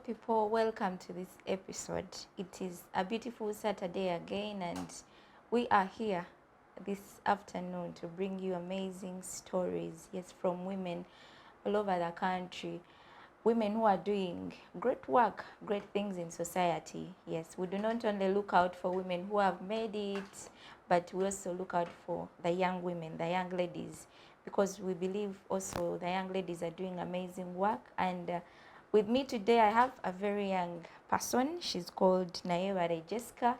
people, welcome to this episode. It is a beautiful Saturday again, and we are here this afternoon to bring you amazing stories, yes, from women all over the country. Women who are doing great work, great things in society. Yes, we do not only look out for women who have made it, but we also look out for the young women, the young ladies, because we believe also the young ladies are doing amazing work. And with me today, I have a very young person. She's called Nayebare Jesca.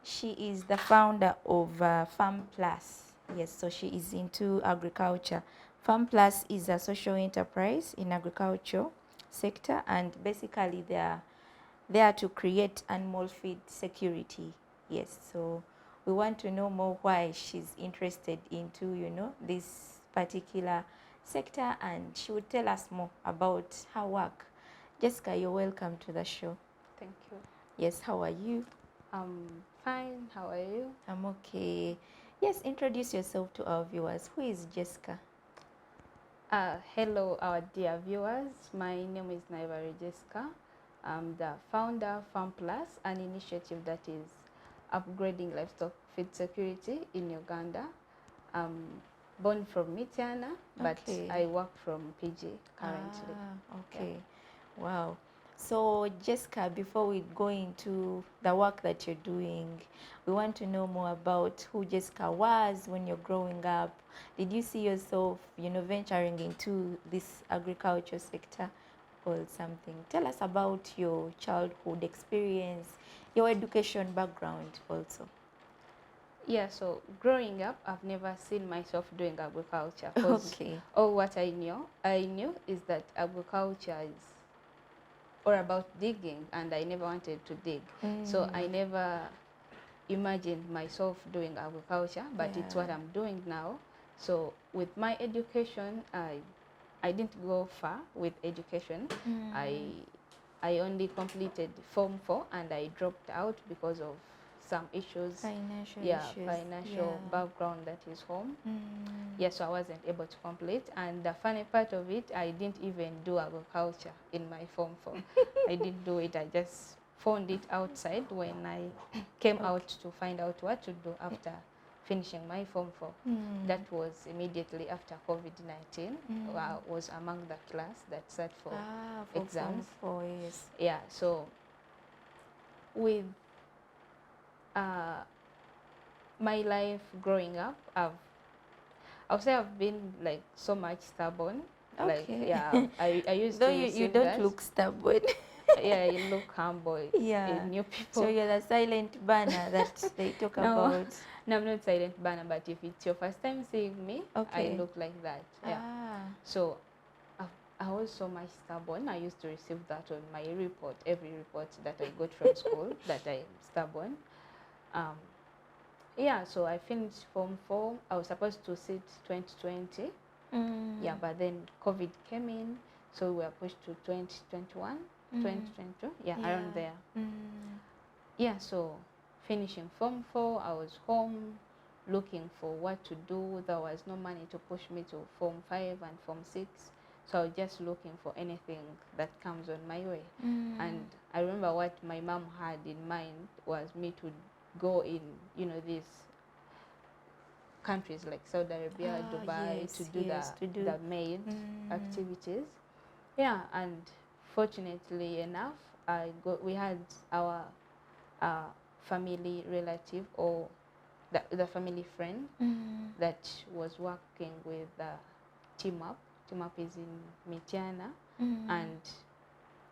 She is the founder of Farm Plus. Yes, so she is into agriculture. Farm Plus is a social enterprise in agriculture sector, and basically they are there to create animal feed security. Yes, so we want to know more why she's interested into, this particular sector, and she would tell us more about her work. Jesca, you're welcome to the show. Thank you. Yes, how are you? I'm fine. How are you? I'm okay. Yes, introduce yourself to our viewers. Who is Jesca? Hello, our dear viewers. My name is Nayebare Jesca. I'm the founder of Farm Plus, an initiative that is upgrading livestock feed security in Uganda. I'm born from Mityana, but Okay. I work from PG currently. Okay. Yeah. Wow. So, Jessica, before we go into the work that you're doing, we want to know more about who Jessica was when you're growing up. Did you see yourself, venturing into this agriculture sector or something? Tell us about your childhood experience, your education background also. Yeah, so growing up, I've never seen myself doing agriculture. 'Cause Okay. all what I knew is that agriculture is all about digging, and I never wanted to dig. So I never imagined myself doing agriculture, but it's what I'm doing now. So with my education, I didn't go far with education. I only completed Form 4 and I dropped out because of some issues. Financial background that is home. So I wasn't able to complete. And the funny part of it, I didn't even do agriculture in my Form 4. I didn't do it. I just found it outside when I came out to find out what to do after finishing my Form 4. That was immediately after COVID-19. I was among the class that sat for exams. Form 4, yes. Yeah, so with my life growing up, I'll say I've been like so much stubborn. Okay. Like, I used Though to you don't look stubborn. Yeah, you look humble in new people. So you're the silent banner that they talk about. No, I'm not silent banner, but if it's your first time seeing me, I look like that. Yeah. So I was so much stubborn. I used to receive that on my report, every report that I got from school, that I'm stubborn. So I finished Form 4. I was supposed to sit 2020. Yeah, but then COVID came in, so we were pushed to 2021, 2022, around there. Yeah, so finishing Form 4, I was home looking for what to do. There was no money to push me to Form 5 and Form 6. So I was just looking for anything that comes on my way. And I remember what my mom had in mind was me to go in, these countries like Saudi Arabia, Dubai, to do the maid activities. Yeah, and fortunately enough, we had our family relative, or the family friend that was working with Team Up. Team Up is in Mityana, and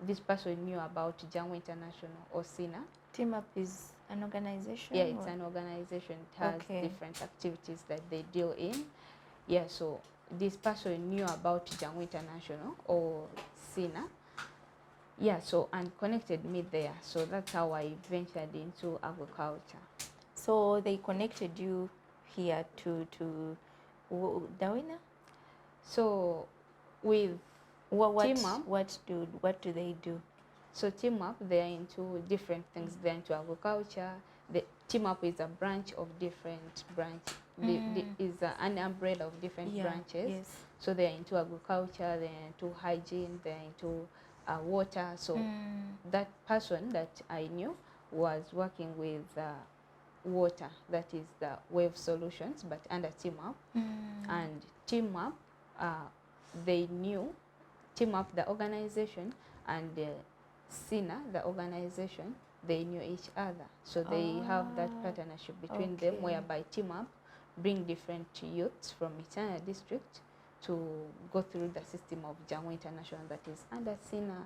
this person knew about Jango International, or SINA. Team Up is an organization? Yeah, it's an organization. It has different activities that they deal in. Yeah, so this person knew about Jango International, or SINA. Yeah, so, and connected me there. So that's how I ventured into agriculture. So they connected you here to Dawina? So with Team Up, what do they do? So Team Up, they are into different things. They're into agriculture. The Team Up is a branch of different branches. Is an umbrella of different branches. Yes. So they're into agriculture, they're into hygiene, they're into water. So that person that I knew was working with water, that is the wave solutions, but under team up. And team up, they knew team up, the organization, and SINA, the organization, they knew each other. So they have that partnership between them, whereby team up bring different youths from Michana district to go through the system of Jango International that is under SINA.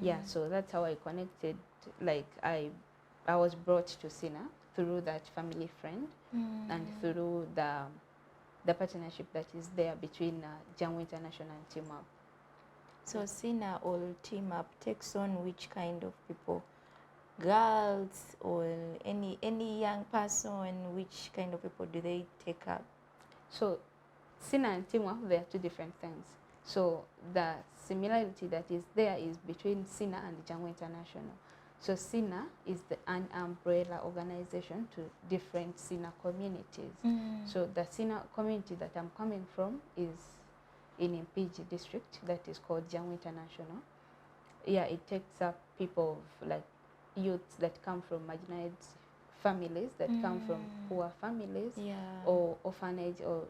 Yeah, so that's how I connected. Like I was brought to SINA through that family friend and through the partnership that is there between Jango International and Team Up. So SINA or Team Up takes on which kind of people? Girls or any young person? Which kind of people do they take up? So SINA and Team Up, they are two different things. So the similarity that is there is between SINA and Jango International. So SINA is an umbrella organization to different SINA communities. So the SINA community that I'm coming from is in Impiji district, that is called Jango International. Yeah, it takes up people like youths that come from marginalized families, that come from poor families, or orphanage, or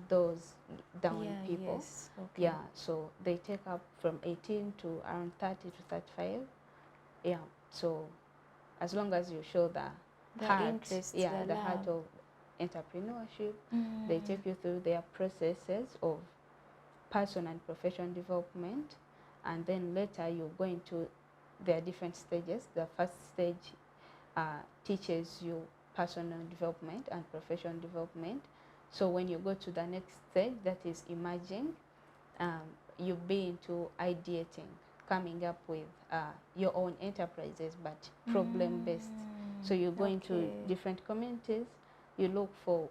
those down people. Yes, Yeah, so they take up from 18 to around 30 to 35. Yeah, so as long as you show the heart, interest, the heart of entrepreneurship, they take you through their processes of person and profession development, and then later you go into their different stages. The first stage teaches you personal development and professional development. So when you go to the next stage, that is emerging, you be into ideating, coming up with your own enterprises, but problem-based. So you go into different communities, you look for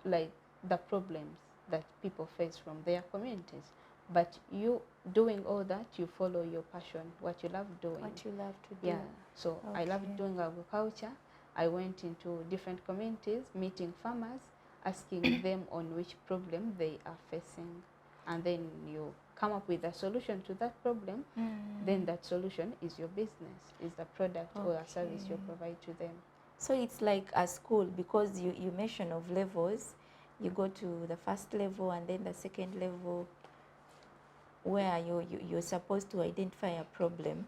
like the problems that people face from their communities. But you doing all that, you follow your passion, what you love doing. What you love to do. Yeah, so I love doing agriculture. I went into different communities, meeting farmers, asking them on which problem they are facing. And then you come up with a solution to that problem. Then that solution is your business, is the product or a service you provide to them. So it's like a school, because you mention of levels. You go to the first level and then the second level, where you're supposed to identify a problem.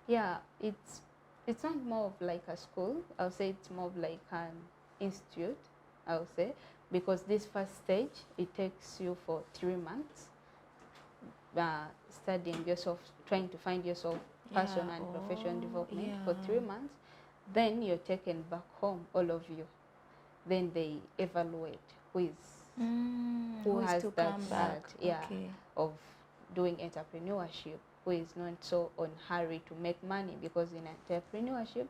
Yeah, it's not more of like a school. I'll say it's more of like an institute, I'll say, because this first stage, it takes you for 3 months, studying yourself, trying to find yourself, personal and professional development for 3 months. Then you're taken back home, all of you. Then they evaluate who has that heart, of doing entrepreneurship, who is not so on hurry to make money, because in entrepreneurship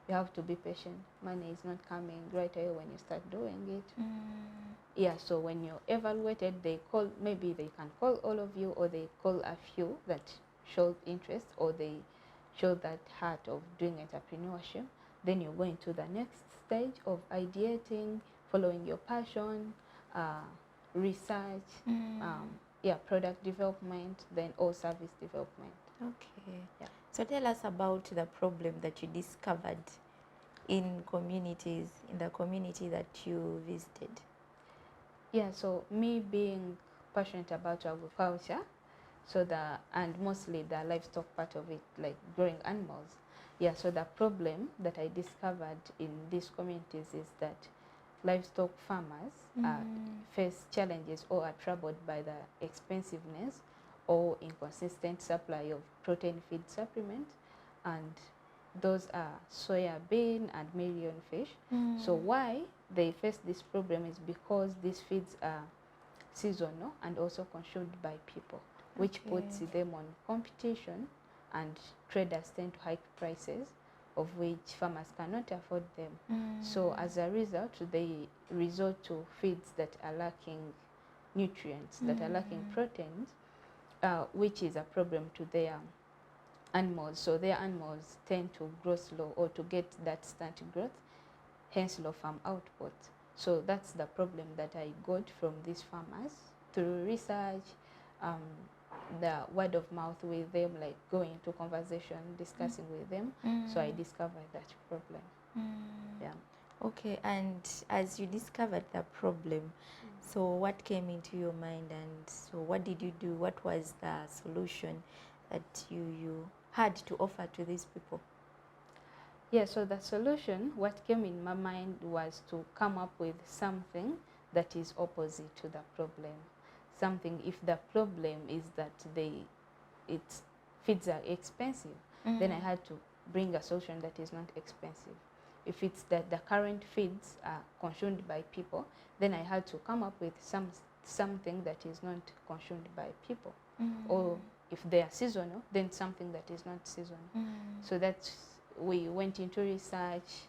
you have to be patient. Money is not coming right away when you start doing it. Yeah, so when you're evaluated, they can call all of you, or they call a few that showed interest, or they show that heart of doing entrepreneurship. Then you go into the next stage of ideating, following your passion, research, product development, then all service development. Okay. Yeah. So tell us about the problem that you discovered in the community that you visited. Yeah, so me being passionate about agriculture, and mostly the livestock part of it, like growing animals. Yeah, so the problem that I discovered in these communities is that livestock farmers face challenges or are troubled by the expensiveness or inconsistent supply of protein feed supplements, and those are soya bean and million fish. So why they face this problem is because these feeds are seasonal and also consumed by people, which puts them on competition, and traders tend to hike prices, of which farmers cannot afford them. So as a result, they resort to feeds that are lacking nutrients, that are lacking proteins, which is a problem to their animals. So their animals tend to grow slow, or to get that stunted growth, hence low farm output. So that's the problem that I got from these farmers through research, the word of mouth with them, like going to conversation, discussing with them. So I discovered that problem. Yeah. Okay, and as you discovered the problem, so what came into your mind, and so what did you do? What was the solution that you had to offer to these people? Yeah, so the solution, what came in my mind was to come up with something that is opposite to the problem. Something, if the problem is that feeds are expensive, then I had to bring a solution that is not expensive. If it's that the current feeds are consumed by people, then I had to come up with something that is not consumed by people. Or if they are seasonal, then something that is not seasonal. So that's, we went into research,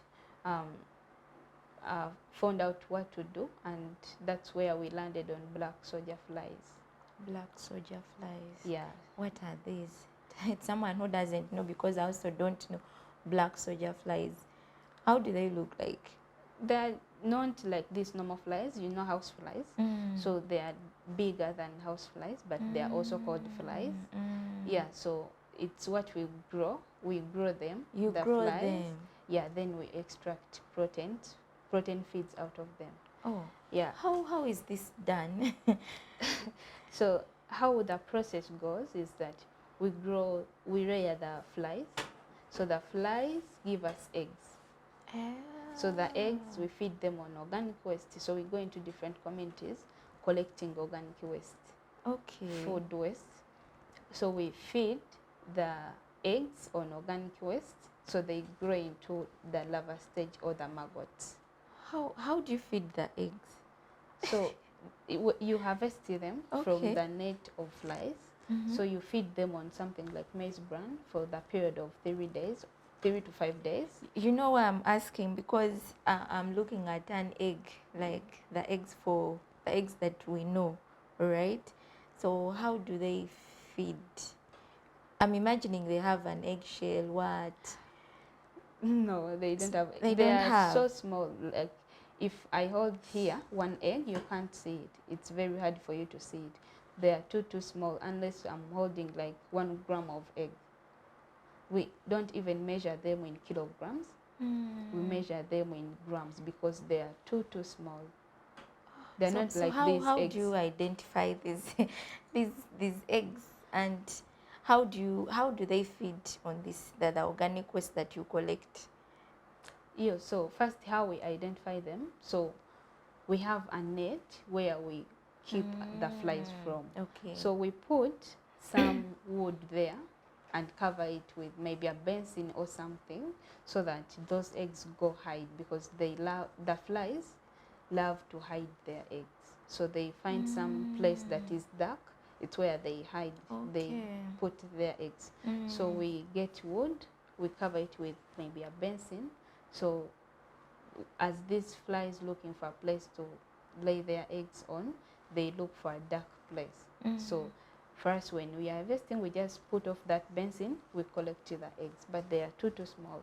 found out what to do, and that's where we landed on black soldier flies. Black soldier flies. Yeah. What are these? It's someone who doesn't know, because I also don't know black soldier flies. How do they look like? They're not like these normal flies, you know, house flies. So they are bigger than house flies, but they are also called flies. Yeah, so it's what we grow. We grow them. You the grow flies. them? Yeah, then we extract protein feeds out of them. Oh. Yeah. How is this done? So how the process goes is that we rear the flies. So the flies give us eggs. So the eggs, we feed them on organic waste. So we go into different communities collecting organic waste. Okay. Food waste. So we feed the eggs on organic waste, so they grow into the larva stage or the maggots. How do you feed the eggs? So you harvest them from the net of flies. So you feed them on something like maize bran for the period of 3 to 5 days. You know why I'm asking? Because I'm looking at an egg, like the eggs that we know, right? So how do they feed? I'm imagining they have an eggshell. What? No, they don't have. They are so small. Like if I hold here one egg, you can't see it. It's very hard for you to see it. They are too small unless I'm holding like 1 gram of egg. We don't even measure them in kilograms. We measure them in grams because they are too small. They're not like these eggs. How do you identify these eggs, and how do they feed on the organic waste that you collect? Yeah, so first how we identify them. So we have a net where we keep the flies from. Okay. So we put some wood there and cover it with maybe a benzene or something, so that those eggs go hide, because the flies love to hide their eggs. So they find some place that is dark. It's where they hide. They put their eggs. So we get wood, we cover it with maybe a benzene. So as these flies looking for a place to lay their eggs on, they look for a dark place. So first, when we are harvesting, we just put off that benzene, we collect the eggs, but they are too small.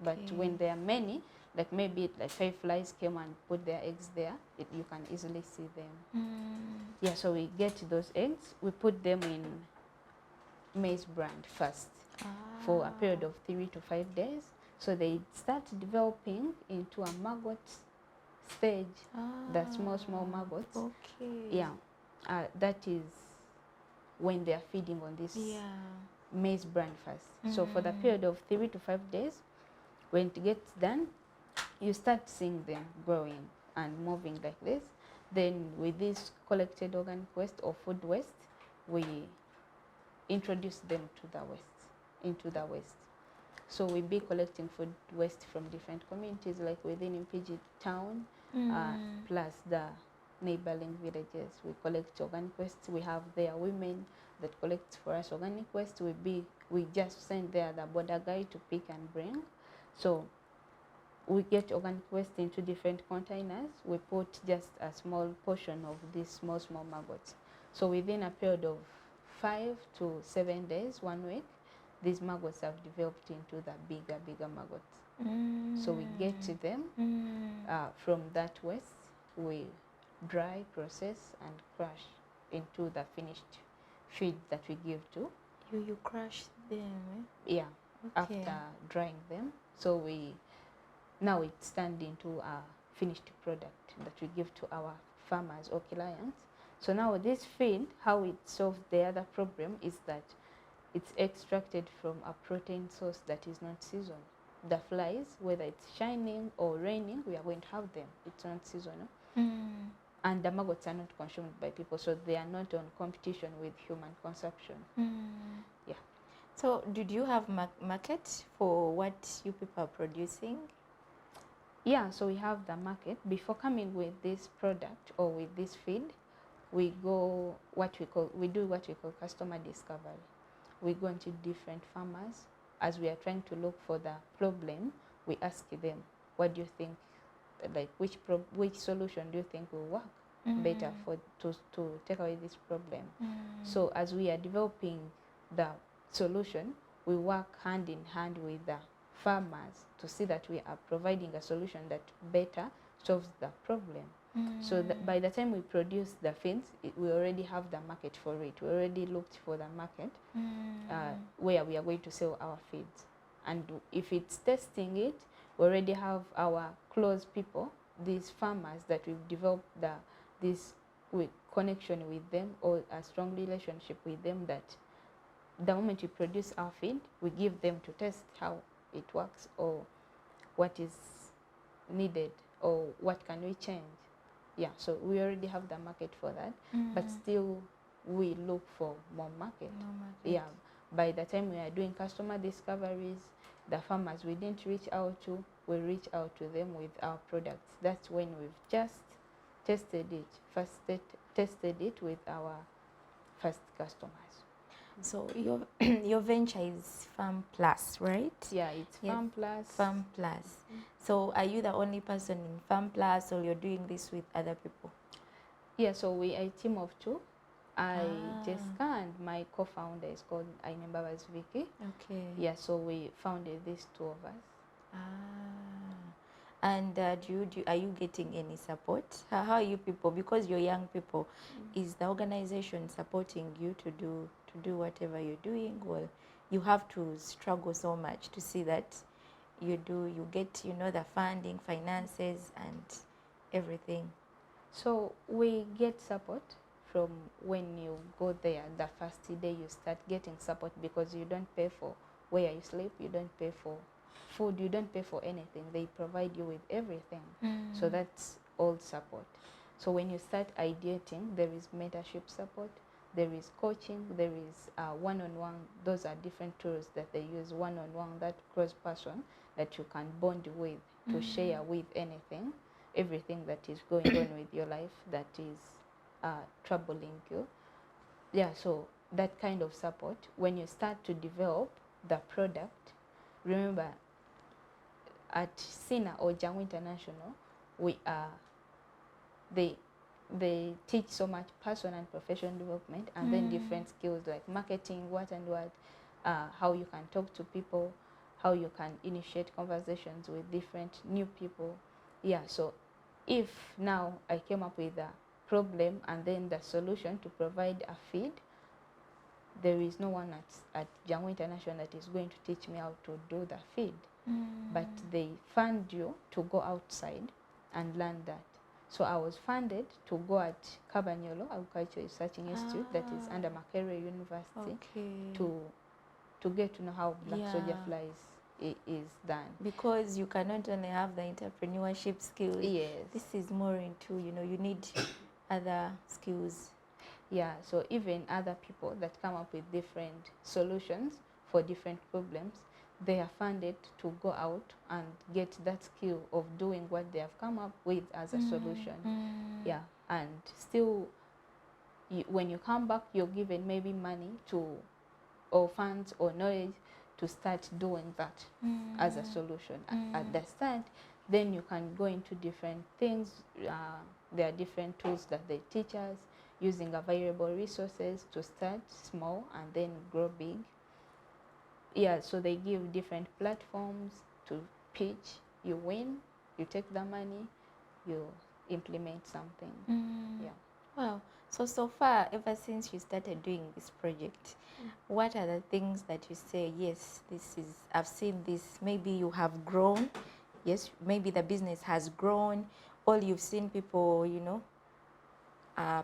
But when there are many, like maybe like 5 flies came and put their eggs there, you can easily see them. Yeah, so we get those eggs, we put them in maize bran first for a period of 3 to 5 days. So they start developing into a maggot stage, the small maggots. Okay. Yeah, that is when they are feeding on this maize bran first. So for the period of 3 to 5 days, when it gets done, you start seeing them growing and moving like this. Then with this collected organic waste or food waste, we introduce them into the waste. So we be collecting food waste from different communities, like within Impiji town, plus the neighboring villages. We collect organic waste. We have there women that collect for us organic waste. We just send there the border guy to pick and bring. So we get organic waste into different containers. We put just a small portion of these small maggots. So within a period of 5 to 7 days, 1 week, these maggots have developed into the bigger maggots. So we get to them from that waste. We dry, process, and crush into the finished feed that we give to. You crush them, Yeah, Okay. after drying them. So now it's turned into a finished product that we give to our farmers or clients. So now this feed, how it solves the other problem is that it's extracted from a protein source that is not seasonal. The flies, whether it's shining or raining, we are going to have them. It's not seasonal. And the maggots are not consumed by people, so they are not on competition with human consumption. Yeah. So did you have market for what you people are producing? Yeah, so we have the market. Before coming with this product or with this feed, we do what we call customer discovery. We go into different farmers. As we are trying to look for the problem, we ask them, what do you think, like which solution do you think will work better to take away this problem? So as we are developing the solution, we work hand in hand with the farmers to see that we are providing a solution that better solves the problem. So by the time we produce the feeds, we already have the market for it. We already looked for the market where we are going to sell our feeds. And if it's testing it, we already have our close people, these farmers that we've developed this connection with them, or a strong relationship with them, that the moment we produce our feed, we give them to test how it works or what is needed or what can we change. Yeah, so we already have the market for that, but still we look for more market. Yeah, by the time we are doing customer discoveries, the farmers we didn't reach out to, we reach out to them with our products. That's when we've just tested it with our first customers. So your venture is Farm Plus, right? Yeah, it's Farm Plus. Farm Plus. So are you the only person in Farm Plus, or you're doing this with other people? Yeah, so we are a team of two. Jesca, and my co-founder is called Nayebare Vicky. Okay. Yeah, so we founded these two of us. And are you getting any support? How are you people? Because you're young people, is the organization supporting you to do whatever you're doing? Well, you have to struggle so much to see that you get the funding, finances, and everything. So we get support from when you go there. The first day you start getting support, because you don't pay for where you sleep, you don't pay for food, you don't pay for anything. They provide you with everything. So that's all support. So when you start ideating, there is mentorship support, there is coaching, there is one-on-one. Those are different tools that they use. One-on-one, that close person that you can bond with, to share with everything that is going on with your life that is troubling you. Yeah, so that kind of support. When you start to develop the product, remember, at SINA or Jango International, we are they teach so much personal and professional development, and then different skills like marketing, what, how you can talk to people, how you can initiate conversations with different new people. Yeah, so if now I came up with a problem and then the solution to provide a feed, there is no one at Jango International that is going to teach me how to do the feed. But they fund you to go outside and learn that. So I was funded to go at Cabanyolo Agricultural Researching Institute, that is under Makerere University, to get to know how black soldier flies is done. Because you cannot only have the entrepreneurship skills. Yes. This is more into, you need other skills. Yeah, so even other people that come up with different solutions for different problems, they are funded to go out and get that skill of doing what they have come up with as a solution. Yeah, and still, when you come back, you're given maybe money or funds or knowledge to start doing that as a solution. At the start, then you can go into different things. There are different tools that they teach us, using available resources to start small and then grow big. Yeah, so they give different platforms to pitch. You win, you take the money, you implement something. Yeah. Wow. So far, ever since you started doing this project, what are the things that you say, yes, this is, I've seen this, maybe you have grown, yes, maybe the business has grown, or you've seen people,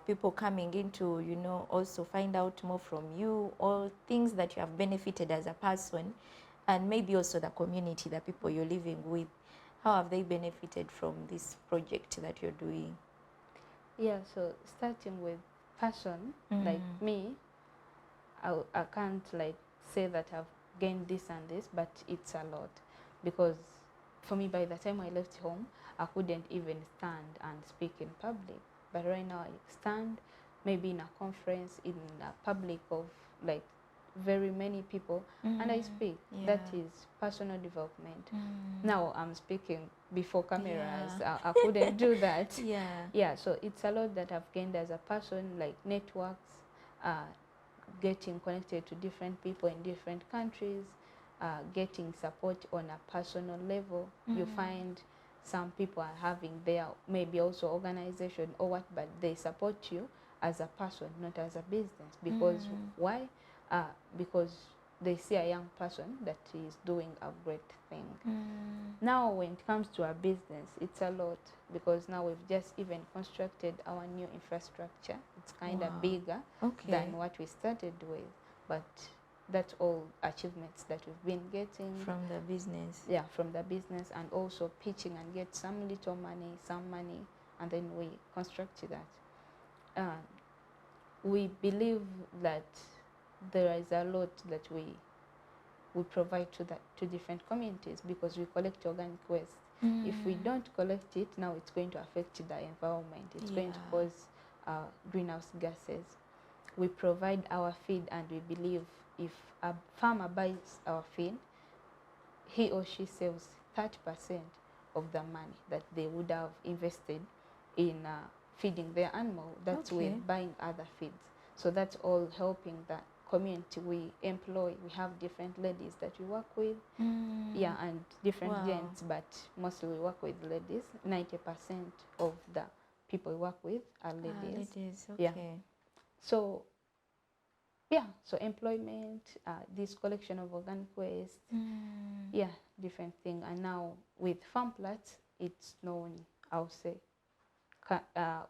people coming in to, also find out more from you, or things that you have benefited as a person, and maybe also the community, the people you're living with. How have they benefited from this project that you're doing? Yeah, so starting with person, like me, I can't like say that I've gained this and this, but it's a lot. Because for me, by the time I left home, I couldn't even stand and speak in public. But right now I stand maybe in a conference, in a public of like very many people, and I speak. Yeah. That is personal development. Now I'm speaking before cameras. Yeah. I couldn't do that. Yeah. Yeah, so it's a lot that I've gained as a person, like networks, getting connected to different people in different countries, getting support on a personal level. You find some people are having their maybe also organization or what, but they support you as a person, not as a business. Because why? Because they see a young person that is doing a great thing. Now when it comes to our business, it's a lot, because now we've just even constructed our new infrastructure. It's kind of bigger than what we started with, but that's all achievements that we've been getting from the business. Yeah, from the business, and also pitching and get some little money, some money, and then we construct that. We believe that there is a lot that we provide to different communities, because we collect organic waste. If we don't collect it, now it's going to affect the environment. It's going to cause greenhouse gases. We provide our feed, and we believe if a farmer buys our feed, he or she saves 30% of the money that they would have invested in feeding their animal. That's with buying other feeds. So that's all helping the community we employ. We have different ladies that we work with, and different gents, but mostly we work with ladies. 90% of the people we work with are ladies. Ladies, Yeah. So so employment, this collection of organic waste, different thing. And now with farm plots, it's known, I'll say,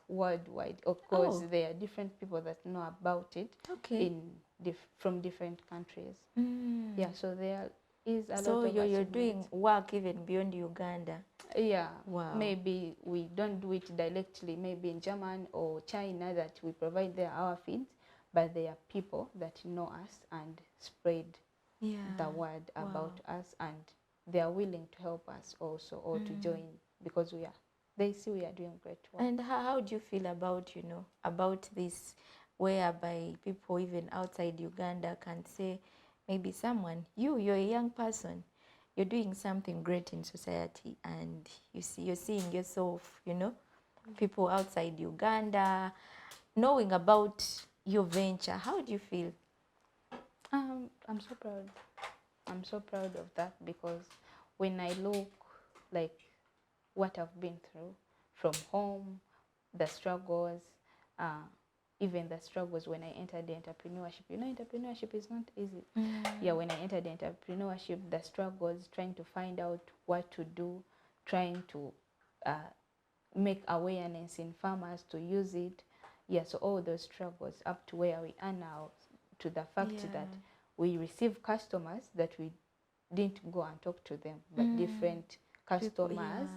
worldwide. Of course, there are different people that know about it from different countries. Yeah, so there is a lot of So you're achievements. doing work even beyond Uganda. Yeah. Wow. Maybe we don't do it directly, maybe in Germany or China, that we provide there our feeds, but there are people that know us and spread the word about us, and they are willing to help us also, or to join, because they see we are doing great work. And how do you feel about, about this, whereby people even outside Uganda can say, maybe someone, you're a young person, you're doing something great in society, and you're seeing yourself, people outside Uganda knowing about your venture. How do you feel? I'm so proud. I'm so proud of that, because when I look like what I've been through from home, the struggles, even the struggles when I entered the entrepreneurship. Entrepreneurship is not easy. Yeah, when I entered the entrepreneurship, the struggles, trying to find out what to do, trying to make awareness in farmers to use it. Yeah, so all those struggles up to where we are now, to the fact that we receive customers that we didn't go and talk to them, but different customers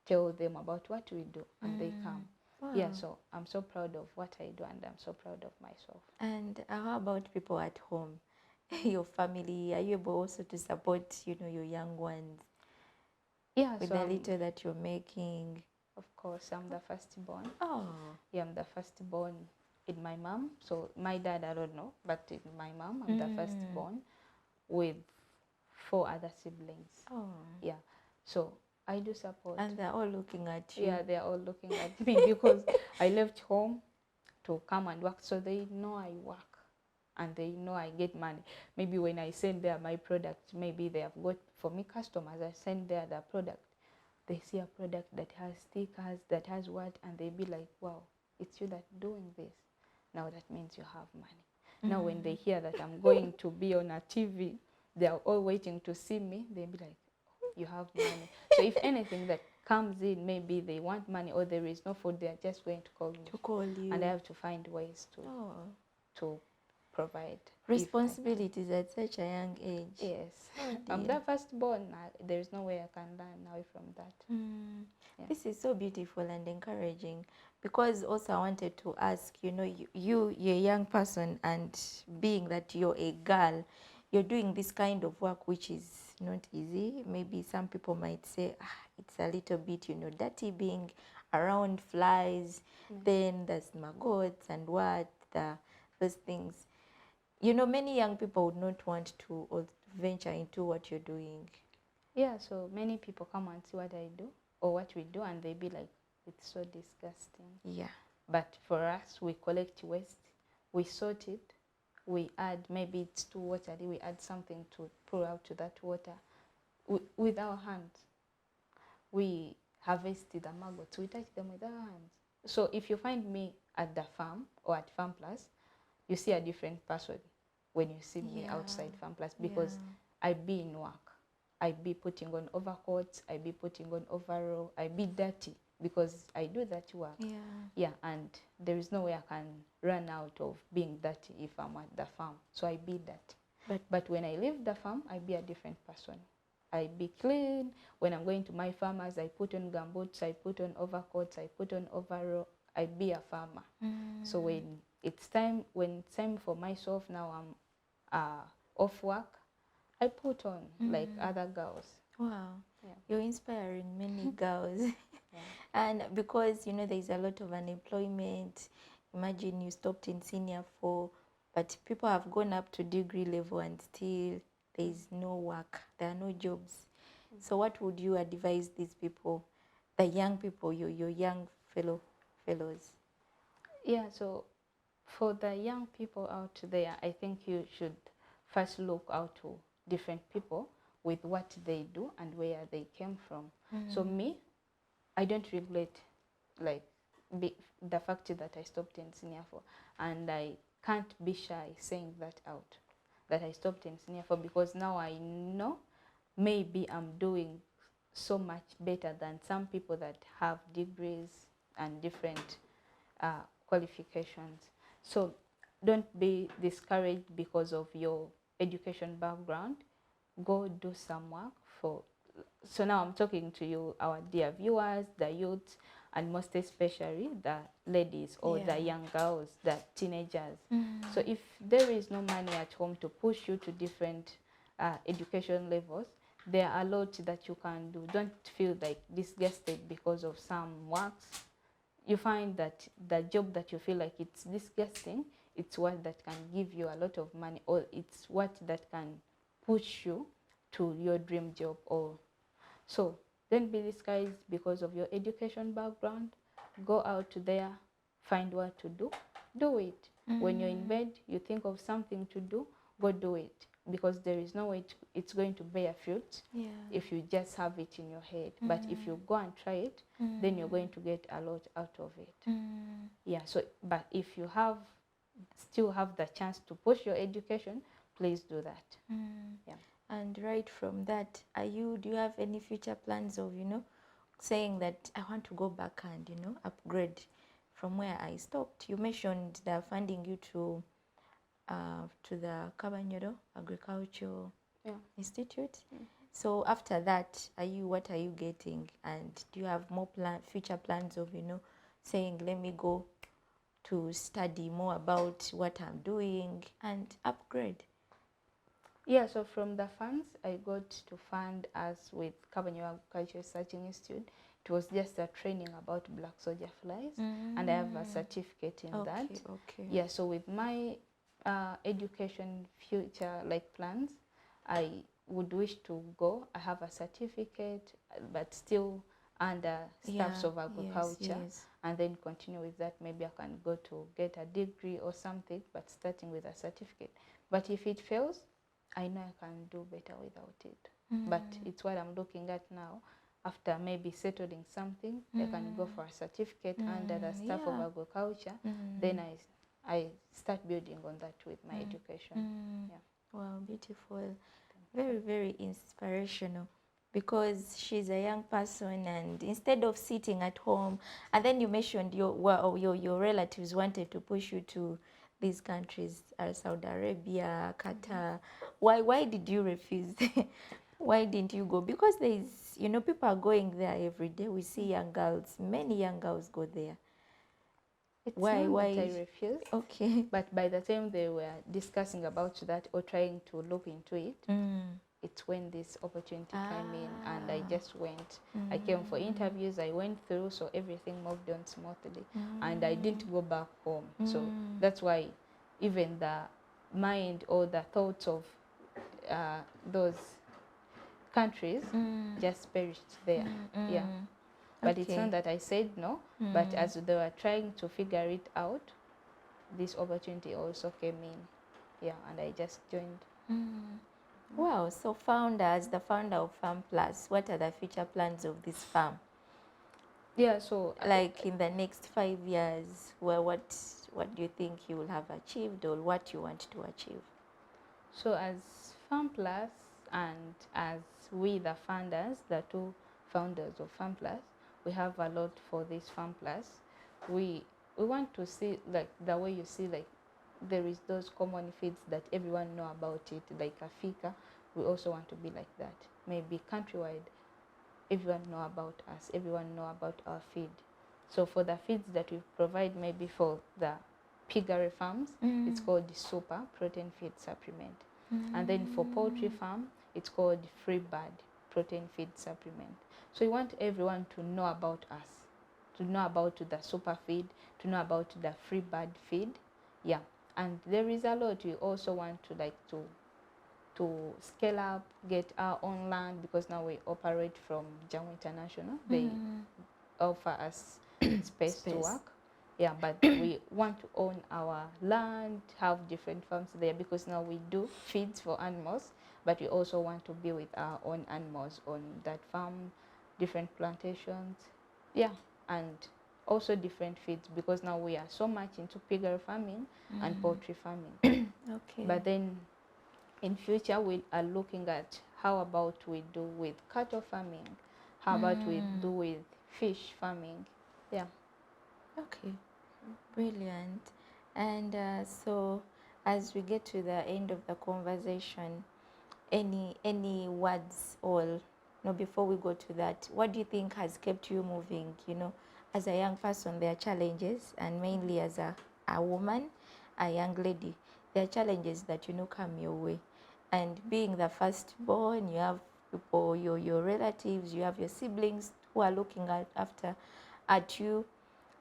tell them about what we do, and they come. Wow. Yeah, so I'm so proud of what I do, and I'm so proud of myself. And how about people at home? Your family, are you able also to support, your young ones? Yeah, with the little that you're making? Of course, I'm the firstborn. Oh. Yeah, I'm the firstborn in my mom. So my dad, I don't know, but in my mom, I'm the firstborn with 4 other siblings. Oh. Yeah, so I do support. And they're all looking at you. Yeah, they're all looking at me, because I left home to come and work, so they know I work, and they know I get money. Maybe when I send there my product, maybe they have got, for me customers, I send there the product. They see a product that has stickers, that has what, and they be like, wow, it's you that doing this. now that means you have money. Now when they hear that I'm going to be on a TV, they are all waiting to see me. They'll be like, oh, you have money. So if anything that comes in, maybe they want money or there is no food, they are just going to call me. To call you. And I have to find ways to provide. Responsibilities at such a young age. Yes. Oh, I'm dear. the firstborn. There is no way I can learn away from that. Yeah. This is so beautiful and encouraging, because also I wanted to ask, you know, you're a young person, and being that you're a girl, you're doing this kind of work which is not easy. Maybe some people might say, it's a little bit, you know, dirty, being around flies, then there's maggots and those things. You know, many young people would not want to venture into what you're doing. Yeah, so many people come and see what I do or what we do, and they be like, it's so disgusting. Yeah. But for us, we collect waste, we sort it, we add, maybe it's too watery, we add something to pour out to that water. With our hands, we harvested the maggots, we touch them with our hands. So if you find me at the farm or at Farm Plus, you see a different person when you see me outside Farm Plus, because I be in work. I be putting on overcoats, I be putting on overall, I be dirty because I do that work. Yeah, and there is no way I can run out of being dirty if I'm at the farm. So I be dirty. But when I leave the farm, I be a different person. I be clean. When I'm going to my farmers, I put on gumboots, I put on overcoats, I put on overall. I be a farmer. So when it's time for myself, now I'm off work, I put on like other girls. Wow. Yeah. You're inspiring many girls. And because, you know, there's a lot of unemployment. Imagine you stopped in senior 4, but people have gone up to degree level and still there is no work. There are no jobs. So what would you advise these people, the young people, your young fellows? Yeah, so for the young people out there, I think you should first look out to different people with what they do and where they came from. So me, I don't regret like the fact that I stopped in senior 4, and I can't be shy saying that out, that I stopped in senior 4, because now I know maybe I'm doing so much better than some people that have degrees and different qualifications. So don't be discouraged because of your education background. Go do some work for. So now I'm talking to you, our dear viewers, the youth, and most especially the ladies or the young girls, the teenagers. So if there is no money at home to push you to different education levels, there are a lot that you can do. Don't feel like disgusted because of some works. You find that the job that you feel like it's disgusting, it's what that can give you a lot of money, or it's what that can push you to your dream job. Or so don't be discouraged because of your education background. Go out there, find what to do it. When you're in bed, you think of something to do, go do it, because there is no way it's going to bear fruit if you just have it in your head. But if you go and try it, then you're going to get a lot out of it. Yeah, so but if you still have the chance to push your education, please do that. Yeah. And right from that, do you have any future plans of, you know, saying that I want to go back and, you know, upgrade from where I stopped? You mentioned they're funding you to the Kabanyoro Agricultural Institute. So after that, what are you getting? And do you have more future plans of, you know, saying, let me go to study more about what I'm doing and upgrade? Yeah, so from the funds, I got to fund us with Kabanyoro Agriculture Researching Institute. It was just a training about black soldier flies, and I have a certificate in that. Okay. Yeah, so with my education future like plans, I would wish to go. I have a certificate, but still under staffs of agriculture, and then continue with that. Maybe I can go to get a degree or something, but starting with a certificate. But if it fails, I know I can do better without it. But it's what I'm looking at now. After maybe settling something, I can go for a certificate under the staff of agriculture. Then I start building on that with my education. Yeah. Wow, beautiful. Very, very inspirational, because she's a young person, and instead of sitting at home, and then you mentioned your relatives wanted to push you to these countries, Saudi Arabia, Qatar. Why did you refuse? Why didn't you go? Because there is, people are going there every day. We see young girls, many young girls go there. It's Why? not that I refused. Okay. But by the time they were discussing about that or trying to look into it, it's when this opportunity came in, and I just went. I came for interviews, I went through, so everything moved on smoothly, and I didn't go back home. So that's why even the mind or the thoughts of those countries just perished there. Yeah. But it's not that I said no, but as they were trying to figure it out, this opportunity also came in. Yeah, and I just joined. Wow, so as the founder of Farm Plus, what are the future plans of this farm? Yeah, so like in the next 5 years, what do you think you will have achieved, or what you want to achieve? So as Farm Plus, and as we the founders, the two founders of Farm Plus, we have a lot for this Farm Plus. We want to see, like the way you see, like there is those common feeds that everyone know about it, like Africa. We also want to be like that. Maybe countrywide, everyone know about us, everyone know about our feed. So for the feeds that we provide, maybe for the piggery farms, it's called the super protein feed supplement. And then for poultry farm, it's called free bird protein feed supplement. So we want everyone to know about us, to know about the super feed, to know about the free bird feed. Yeah. And there is a lot we also want to to scale up, get our own land, because now we operate from Jamu International. They offer us space to work. Yeah, but we want to own our land, have different farms there, because now we do feeds for animals, but we also want to be with our own animals on that farm, different plantations. Yeah, and also different feeds, because now we are so much into piggery farming and poultry farming. Okay. But then in future, we are looking at how about we do with cattle farming, how about we do with fish farming. Yeah. Okay, brilliant. And so as we get to the end of the conversation, any words, or no, before we go to that, what do you think has kept you moving? As a young person, there are challenges, and mainly as a woman, a young lady, there are challenges that come your way. And being the firstborn, you have people, your relatives, you have your siblings who are looking after you.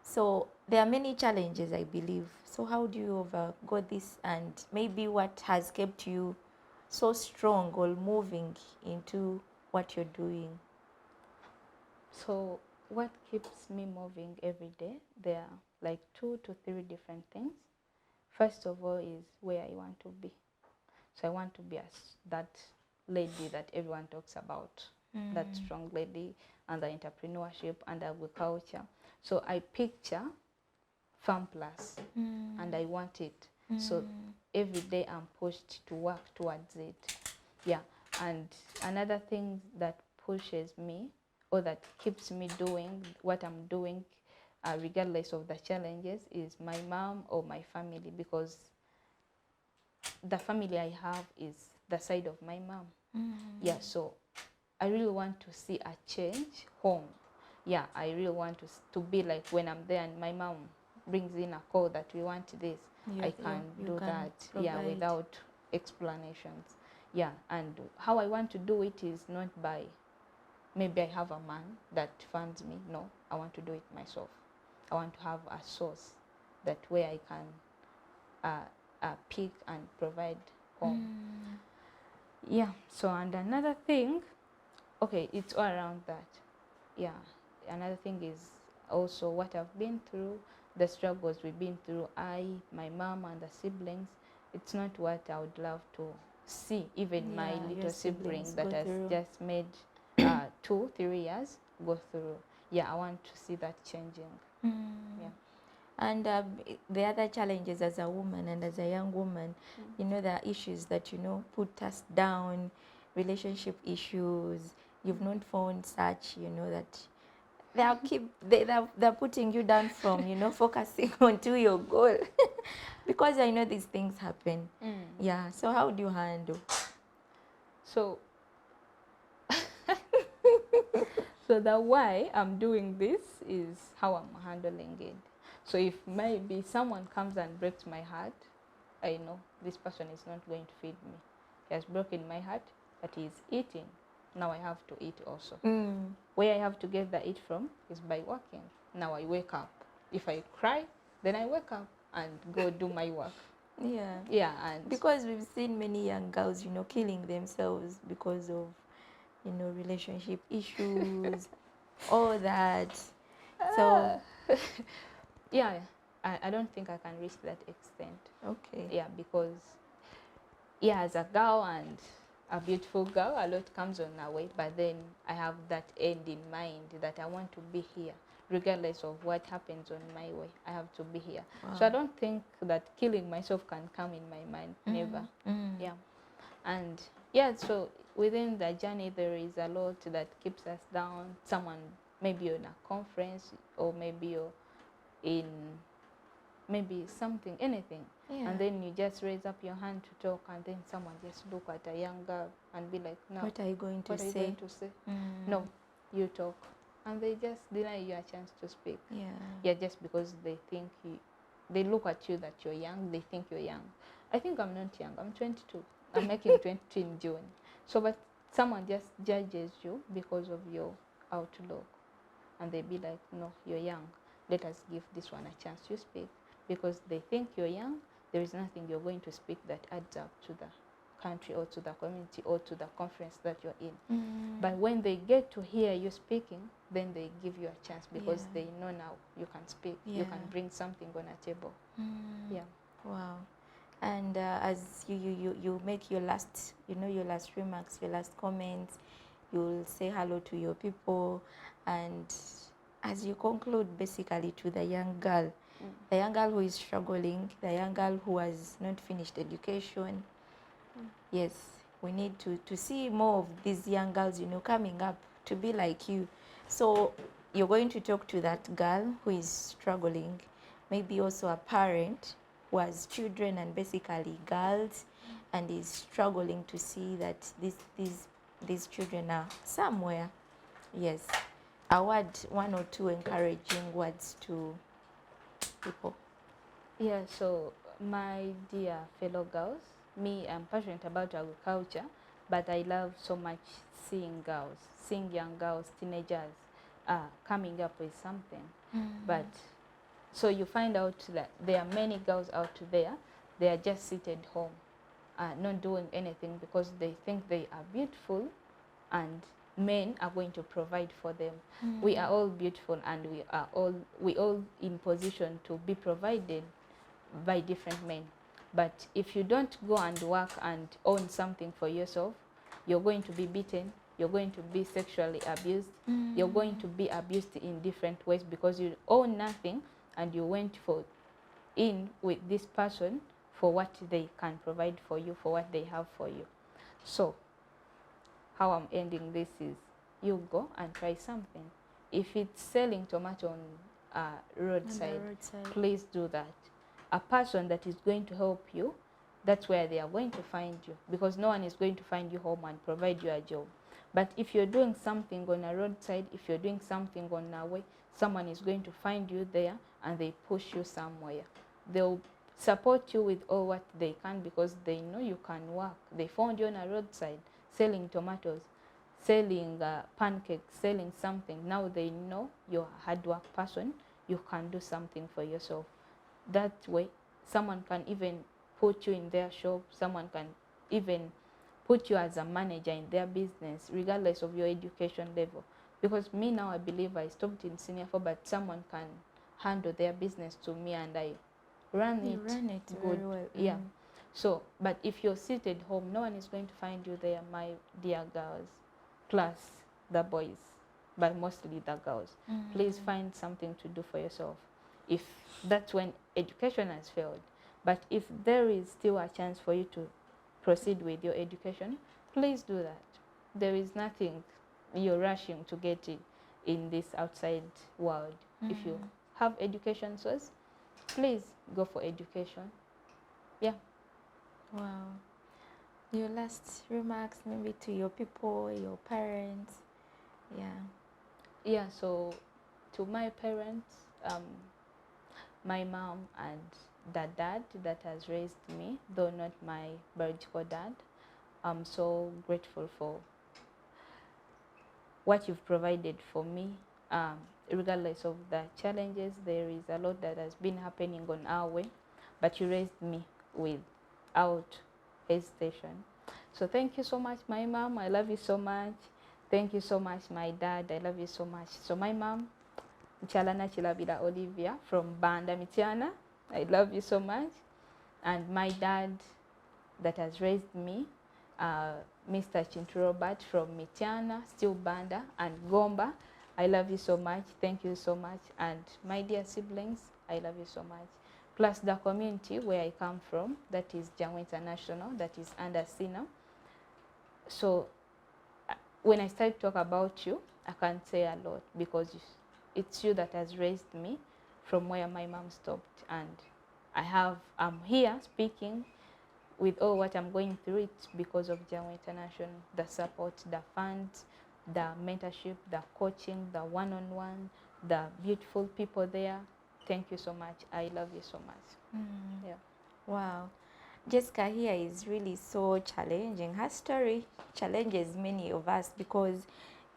So there are many challenges, I believe. So how do you overgo this, and maybe what has kept you so strong or moving into what you're doing? So what keeps me moving every day, there are like 2 to 3 different things. First of all is where I want to be. So I want to be that lady that everyone talks about, that strong lady, and the entrepreneurship and agriculture. So I picture Farm Plus, and I want it. So every day I'm pushed to work towards it. Yeah. And another thing that pushes me, or that keeps me doing what I'm doing, regardless of the challenges, is my mom or my family, because the family I have is the side of my mom. Yeah, so I really want to see a change home. Yeah, I really want to be like when I'm there and my mom brings in a call that we want this, I can do that. Provide. Yeah, without explanations. Yeah, and how I want to do it is not by, maybe I have a man that funds me. No, I want to do it myself. I want to have a source that where I can pick and provide home. Yeah, so and another thing, okay, it's all around that. Yeah, another thing is also what I've been through, the struggles we've been through, my mom and the siblings. It's not what I would love to see, even my little sibling that has just made 2-3 years go through. Yeah, I want to see that changing. Yeah. And the other challenges as a woman and as a young woman, you know, there are issues that, you know, put us down, relationship issues. You've not found such, you know, that they're putting you down from, you know, focusing onto your goal. Because I know these things happen. Yeah. So how do you handle? So so the why I'm doing this is how I'm handling it. So if maybe someone comes and breaks my heart, I know this person is not going to feed me. He has broken my heart, but he is eating. Now I have to eat also. Where I have to get the eat from is by working. Now I wake up. If I cry, then I wake up and go do my work. Yeah. Yeah, and because we've seen many young girls, you know, killing themselves because of, you know, relationship issues, all that. So yeah, I don't think I can reach that extent. okay. Yeah, because yeah, as a girl and a beautiful girl, a lot comes on our way, but then I have that end in mind that I want to be here. Regardless of what happens on my way, I have to be here. Wow. So I don't think that killing myself can come in my mind. Never. Yeah. And yeah, so within the journey, there is a lot that keeps us down. Someone, maybe you're in a conference, or maybe you're in maybe something, anything. Yeah. And then you just raise up your hand to talk, and then someone just look at a young girl and be like, no, What are you going to what are you say? going to say? No, you talk. And they just deny you a chance to speak. Yeah. Yeah, just because they think they look at you that you're young, they think you're young. I think I'm not young, I'm 22. I'm making 22 in June. So, but someone just judges you because of your outlook. And they be like, no, you're young. Let us give this one a chance. You speak. Because they think you're young, there is nothing you're going to speak that adds up to the country or to the community or to the conference that you're in. But when they get to hear you speaking, then they give you a chance because they know now you can speak. You can bring something on a table. Yeah. Wow. And as you make your last, you know, your last remarks, your last comments, you'll say hello to your people, and as you conclude basically to the young girl, the young girl who is struggling, the young girl who has not finished education, yes, we need to see more of these young girls, you know, coming up to be like you. So you're going to talk to that girl who is struggling, maybe also a parent who has children and basically girls, and is struggling to see that these children are somewhere. Yes, a word, one or two encouraging words to people. Yeah, so my dear fellow girls, me, I'm passionate about agriculture, but I love so much seeing girls, seeing young girls, teenagers coming up with something. But so you find out that there are many girls out there, they are just seated home, not doing anything because they think they are beautiful and men are going to provide for them. We are all beautiful and we all in position to be provided by different men. But if you don't go and work and own something for yourself, you're going to be beaten, you're going to be sexually abused, you're going to be abused in different ways because you own nothing and you went in with this person for what they can provide for you, for what they have for you. So how I'm ending this is, you go and try something. If it's selling tomato on roadside, please do that. A person that is going to help you, that's where they are going to find you, because no one is going to find you home and provide you a job. But if you're doing something on a roadside, if you're doing something on a way, someone is going to find you there and they push you somewhere. They'll support you with all what they can because they know you can work. They found you on a roadside selling tomatoes, selling pancakes, selling something. Now they know you're a hard work person. You can do something for yourself. That way, someone can even put you in their shop. Someone can even put you as a manager in their business, regardless of your education level. Because me now, I believe I stopped in senior 4, but someone can handle their business to me and I run You it, run it good. very well. Yeah. So, but if you're seated home, no one is going to find you there, my dear girls, plus the boys, but mostly the girls. Please find something to do for yourself. if that's when education has failed. But if there is still a chance for you to proceed with your education, please do that. There is nothing you're rushing to get in this outside world. If you have education source, please go for education. Yeah. Wow. Your last remarks, maybe to your people, your parents. Yeah. Yeah, so to my parents, my mom and the dad that has raised me, though not my biological dad, I'm so grateful for what you've provided for me. Regardless of the challenges, there is a lot that has been happening on our way, but you raised me without hesitation. So thank you so much, my mom. I love you so much. Thank you so much, my dad. I love you so much. So my mom, Chalana Chilabila Olivia from Banda Mitiana. I love you so much. And my dad that has raised me, Mr. Chintu Robert from Mitiana, still Banda, and Gomba. I love you so much. Thank you so much. And my dear siblings, I love you so much. Plus the community where I come from, that is Jango International, that is under Sina. So when I start to talk about you, I can't say a lot because it's you that has raised me from where my mom stopped. And I'm here speaking with all what I'm going through. It's because of Jango International, the support, the funds, the mentorship, the coaching, the one-on-one, the beautiful people there. Thank you so much. I love you so much. Yeah. Wow. Jesca here is really so challenging. Her story challenges many of us because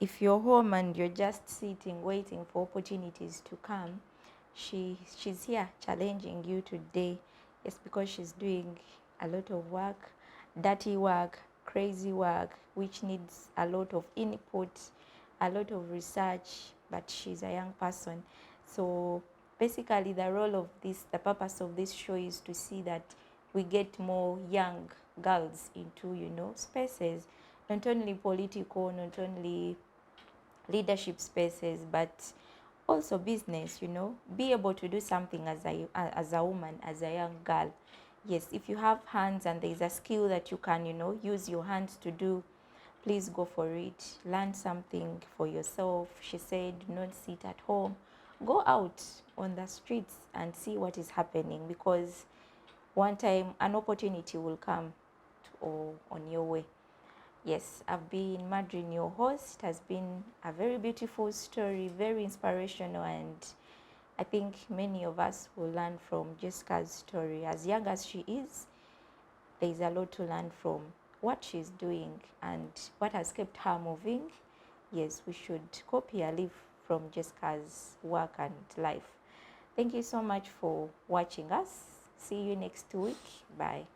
if you're home and you're just sitting waiting for opportunities to come, she's here challenging you today. It's because she's doing a lot of work, dirty work, crazy work, which needs a lot of input, a lot of research, but she's a young person. So basically the purpose of this show is to see that we get more young girls into, spaces, not only political, not only leadership spaces, but also business, be able to do something as a woman, as a young girl. Yes, if you have hands and there's a skill that you can, use your hands to do, please go for it. Learn something for yourself. She said, do not sit at home. Go out on the streets and see what is happening, because one time an opportunity will come or on your way. Yes, I've been Madreen, your host. It has been a very beautiful story, very inspirational, and I think many of us will learn from Jesca's story. As young as she is, there is a lot to learn from what she's doing and what has kept her moving. Yes, we should copy and live from Jesca's work and life. Thank you so much for watching us. See you next week. Bye.